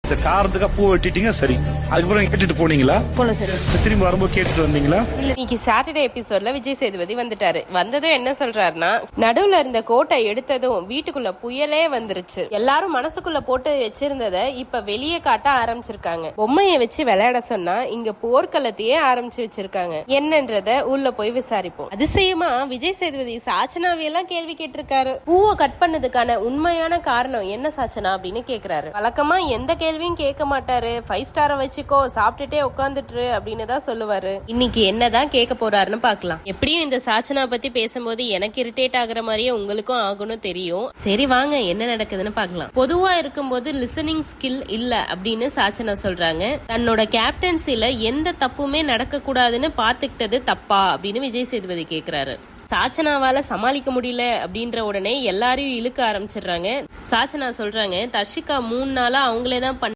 இந்த காரணத்துக்காக பூ வெட்டிட்டீங்க சரி, அதுக்கப்புறம் கேட்டுட்டு போனீங்களா? போல சார். திரும்பி வரும்போது கேட்டுட்டு வந்தீங்களா? இன்னைக்கு சாட்டர்டே எபிசோட்ல விஜய் சேதுபதி வந்துட்டாரு. வந்ததும் என்ன சொல்றாருன்னா, நடுவுல இருந்த கோட்டை எடுத்ததும் வீட்டுக்குள்ள புயலே வந்துருச்சு. எல்லாரும் மனசுக்குள்ள போட்டு வச்சிருந்தத இப்ப வெளியே காட்ட ஆரம்பிச்சிருக்காங்க. பொம்மைய வச்சு விளையாட சொன்னா இங்க போர்க்களத்தையே ஆரம்பிச்சு வச்சிருக்காங்க. என்னன்றத உள்ள போய் விசாரிப்போம். அதிசயமா விஜய் சேதுபதி சாச்சனாவையெல்லாம் கேள்வி கேட்டிருக்காரு. பூவை கட் பண்ணதுக்கான உண்மையான காரணம் என்ன சாச்சனா அப்படின்னு கேக்குறாரு. வழக்கமா எந்த கேள்வியும் கேட்க மாட்டாரு. 5 ஸ்டாரை வச்சுக்கோ, சாப்பிட்டுட்டே உட்காந்துட்டு அப்படின்னு தான் சொல்லுவாரு. இன்னைக்கு என்னதான் கேட்க போறாருன்னு பாக்கலாம். எப்படியும் இந்த சாச்சனா பத்தி பேசும்போது எனக்கு இரிட்டேட் ஆகுற மாதிரியே உங்களுக்கும் ஆகணும் தெரியும். சரி வாங்க என்ன நடக்குதுன்னு பாக்கலாம். பொதுவா இருக்கும்போது லிசனிங் ஸ்கில் இல்ல அப்படின்னு சாச்சனா சொல்றாங்க. தன்னோட கேப்டன்சில எந்த தப்புமே நடக்க கூடாதுன்னு பாத்துக்கிட்டது தப்பா அப்படின்னு விஜய் சேதுபதி கேக்குறாரு. சாச்சனாவால சமாளிக்க முடியல அப்படின்ற உடனே எல்லாரையும் இழுக்க ஆரம்பிச்சிடுறாங்க. சாச்சனா சொல்றாங்க, தர்ஷிகா 3 நாளா அவங்களே தான்